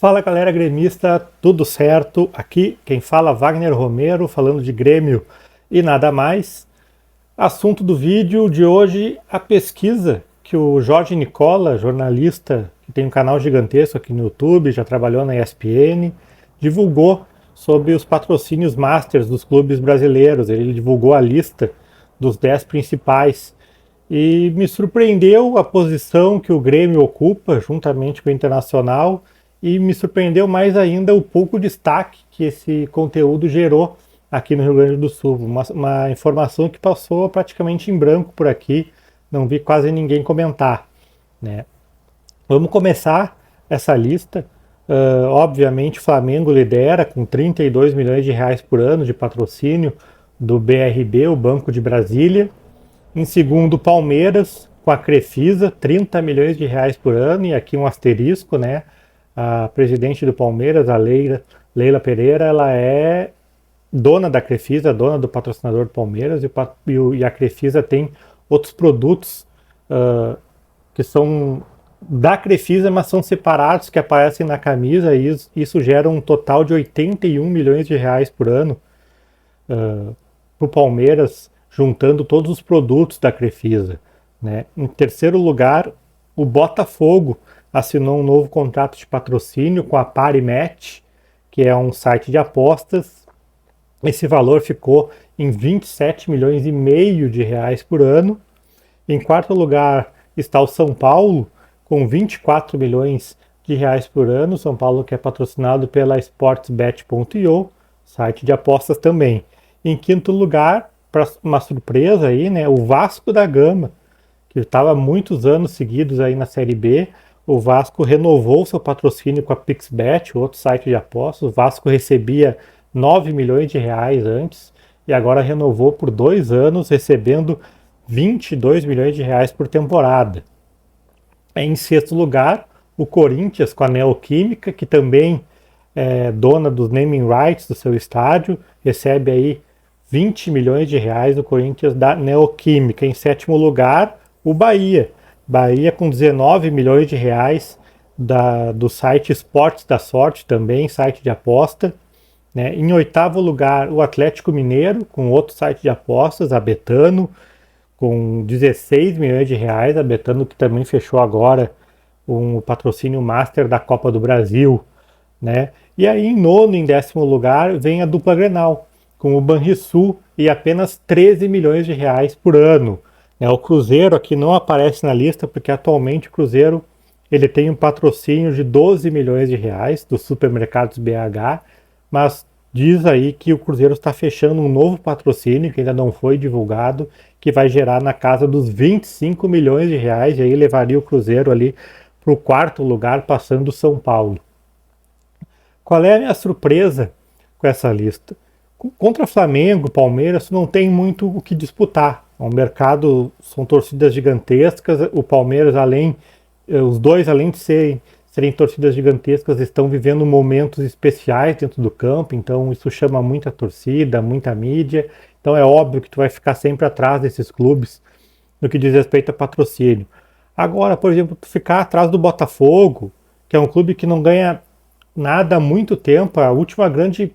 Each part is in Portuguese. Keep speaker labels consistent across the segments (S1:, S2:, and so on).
S1: Fala galera gremista, tudo certo? Aqui quem fala é Wagner Romero, falando de Grêmio e nada mais. Assunto do vídeo de hoje, a pesquisa que o Jorge Nicola, jornalista que tem um canal gigantesco aqui no YouTube, já trabalhou na ESPN, divulgou sobre os patrocínios masters dos clubes brasileiros. Ele divulgou a lista dos 10 principais e me surpreendeu a posição que o Grêmio ocupa juntamente com o Internacional. E me surpreendeu mais ainda o pouco destaque que esse conteúdo gerou aqui no Rio Grande do Sul. Uma informação que passou praticamente em branco por aqui, não vi quase ninguém comentar, né? Vamos começar essa lista. Obviamente, o Flamengo lidera com 32 milhões de reais por ano de patrocínio do BRB, o Banco de Brasília. Em segundo, Palmeiras, com a Crefisa, 30 milhões de reais por ano, e aqui um asterisco, né? A presidente do Palmeiras, a Leila Pereira, ela é dona da Crefisa, dona do patrocinador do Palmeiras, e a Crefisa tem outros produtos que são da Crefisa, mas são separados, que aparecem na camisa, e isso gera um total de 81 milhões de reais por ano para o Palmeiras, juntando todos os produtos da Crefisa, né? Em terceiro lugar, o Botafogo assinou um novo contrato de patrocínio com a Parimatch, que é um site de apostas. Esse valor ficou em 27 milhões e meio de reais por ano. Em quarto lugar está o São Paulo, com 24 milhões de reais por ano. São Paulo que é patrocinado pela Sportsbet.io, site de apostas também. Em quinto lugar, para uma surpresa aí, né, o Vasco da Gama, que estava há muitos anos seguidos aí na Série B. O Vasco renovou seu patrocínio com a Pixbet, outro site de apostas. O Vasco recebia 9 milhões de reais antes e agora renovou por 2 anos, recebendo 22 milhões de reais por temporada. Em sexto lugar, o Corinthians com a Neoquímica, que também é dona dos naming rights do seu estádio, recebe aí 20 milhões de reais, o Corinthians da Neoquímica. Em sétimo lugar, o Bahia com 19 milhões de reais do site Esportes da Sorte, também site de aposta, né? Em oitavo lugar, o Atlético Mineiro, com outro site de apostas, a Betano, com 16 milhões de reais, a Betano que também fechou agora um patrocínio master da Copa do Brasil, né? E aí em nono e em décimo lugar vem a dupla Grenal, com o Banrisul e apenas 13 milhões de reais por ano. O Cruzeiro aqui não aparece na lista porque atualmente o Cruzeiro ele tem um patrocínio de 12 milhões de reais dos supermercados BH, mas diz aí que o Cruzeiro está fechando um novo patrocínio que ainda não foi divulgado, que vai gerar na casa dos 25 milhões de reais, e aí levaria o Cruzeiro ali para o quarto lugar, passando o São Paulo. Qual é a minha surpresa com essa lista? Contra Flamengo, Palmeiras, não tem muito o que disputar. O mercado são torcidas gigantescas. O Palmeiras, os dois, além de serem torcidas gigantescas, estão vivendo momentos especiais dentro do campo. Então isso chama muita torcida, muita mídia. Então é óbvio que tu vai ficar sempre atrás desses clubes no que diz respeito a patrocínio. Agora, por exemplo, tu ficar atrás do Botafogo, que é um clube que não ganha nada há muito tempo. A última grande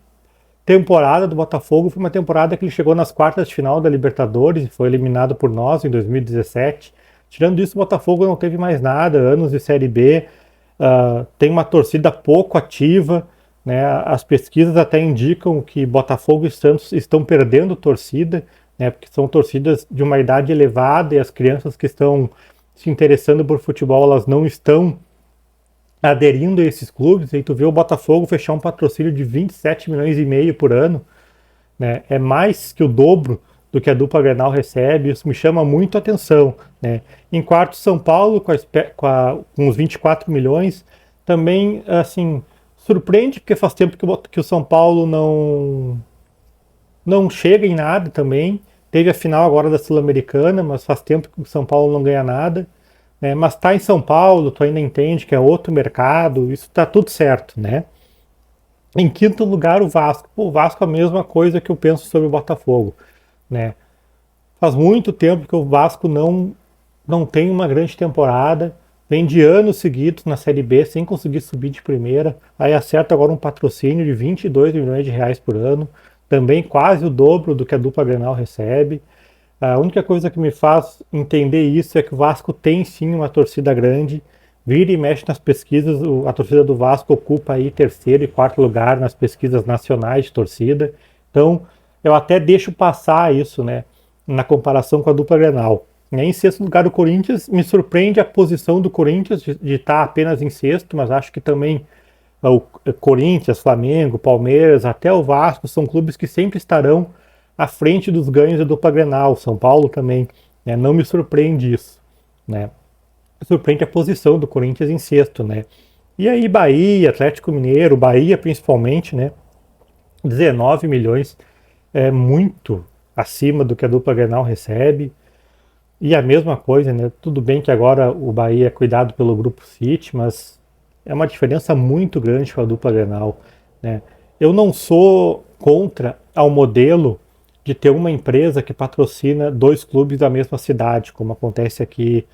S1: temporada do Botafogo foi uma temporada que ele chegou nas quartas de final da Libertadores e foi eliminado por nós em 2017. Tirando isso, o Botafogo não teve mais nada, anos de Série B, tem uma torcida pouco ativa, né? As pesquisas até indicam que Botafogo e Santos estão perdendo torcida, né? Porque são torcidas de uma idade elevada e as crianças que estão se interessando por futebol, elas não estão aderindo a esses clubes. E tu vê o Botafogo fechar um patrocínio de 27 milhões e meio por ano, né? É mais que o dobro do que a dupla Grenal recebe. Isso me chama muito a atenção, né? Em quarto, São Paulo com os 24 milhões, também assim surpreende, porque faz tempo que o São Paulo não chega em nada também. Teve a final agora da Sul-Americana, mas faz tempo que o São Paulo não ganha nada. Mas tá em São Paulo, tu ainda entende que é outro mercado, isso tá tudo certo, né? Em quinto lugar, o Vasco. O Vasco é a mesma coisa que eu penso sobre o Botafogo, né? Faz muito tempo que o Vasco não tem uma grande temporada, vem de anos seguidos na Série B sem conseguir subir de primeira, aí acerta agora um patrocínio de 22 milhões de reais por ano, também quase o dobro do que a dupla Grenal recebe. A única coisa que me faz entender isso é que o Vasco tem sim uma torcida grande, vira e mexe nas pesquisas, a torcida do Vasco ocupa aí terceiro e quarto lugar nas pesquisas nacionais de torcida, então eu até deixo passar isso, né, na comparação com a dupla Grenal. Em sexto lugar, o Corinthians, me surpreende a posição do Corinthians de estar apenas em sexto, mas acho que também o Corinthians, Flamengo, Palmeiras, até o Vasco são clubes que sempre estarão à frente dos ganhos da dupla Grenal. São Paulo também, né? Não me surpreende isso, né? Me surpreende a posição do Corinthians em sexto, né? E aí Bahia, Atlético Mineiro, Bahia principalmente, né? 19 milhões, é muito acima do que a dupla Grenal recebe. E a mesma coisa, né? Tudo bem que agora o Bahia é cuidado pelo Grupo City, mas é uma diferença muito grande com a dupla Grenal, né? Eu não sou contra ao modelo de ter uma empresa que patrocina dois clubes da mesma cidade, como acontece aqui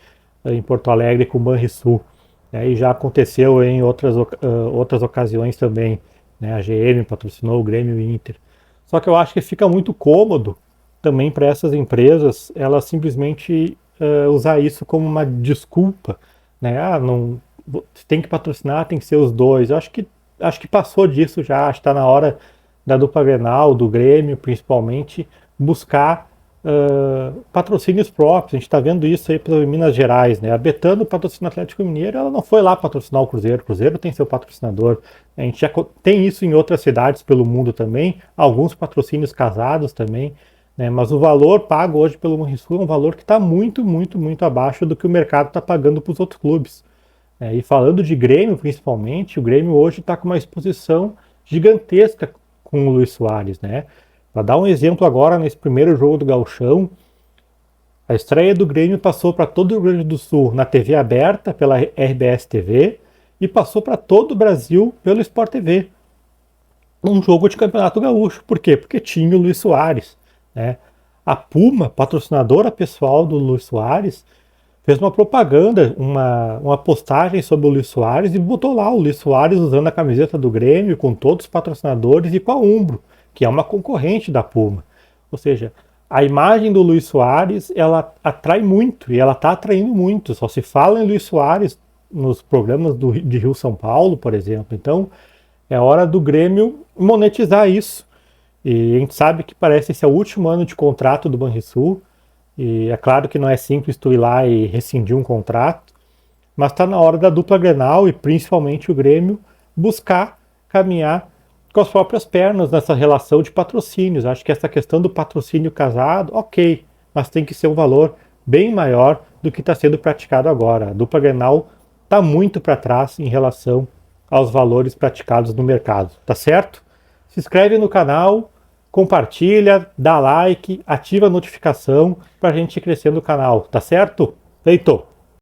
S1: em Porto Alegre com o Banrisul, né? E já aconteceu em outras ocasiões também, né? A GM patrocinou o Grêmio e o Inter. Só que eu acho que fica muito cômodo também para essas empresas, elas simplesmente usar isso como uma desculpa, né? Ah, não tem que patrocinar, tem que ser os dois. Eu acho que passou disso já, acho que está na hora da dupla Grenal, do Grêmio principalmente, buscar patrocínios próprios. A gente está vendo isso aí pelas Minas Gerais, né? A Betano patrocina o Atlético Mineiro, ela não foi lá patrocinar o Cruzeiro. O Cruzeiro tem seu patrocinador. A gente já tem isso em outras cidades pelo mundo também, alguns patrocínios casados também, né? Mas o valor pago hoje pelo Banrisul é um valor que está muito, muito, muito abaixo do que o mercado está pagando para os outros clubes. E falando de Grêmio principalmente, o Grêmio hoje está com uma exposição gigantesca com o Luis Soares, né? Para dar um exemplo agora, nesse primeiro jogo do Gauchão, a estreia do Grêmio passou para todo o Rio Grande do Sul na TV aberta, pela RBS TV, e passou para todo o Brasil pelo Sport TV. Um jogo de Campeonato Gaúcho. Por quê? Porque tinha o Luis Soares, né? A Puma, patrocinadora pessoal do Luis Soares, fez uma propaganda, uma postagem sobre o Luis Soares e botou lá o Luis Soares usando a camiseta do Grêmio com todos os patrocinadores e com a Umbro, que é uma concorrente da Puma. Ou seja, a imagem do Luis Soares, ela atrai muito e ela está atraindo muito. Só se fala em Luis Soares nos programas de Rio-São Paulo, por exemplo. Então, é hora do Grêmio monetizar isso. E a gente sabe que parece esse é o último ano de contrato do Banrisul. E é claro que não é simples tu ir lá e rescindir um contrato, mas está na hora da dupla Grenal e principalmente o Grêmio buscar caminhar com as próprias pernas nessa relação de patrocínios. Acho que essa questão do patrocínio casado, ok, mas tem que ser um valor bem maior do que está sendo praticado agora. A dupla Grenal está muito para trás em relação aos valores praticados no mercado, tá certo? Se inscreve no canal, compartilha, dá like, ativa a notificação para a gente ir crescendo o canal, tá certo? Feito!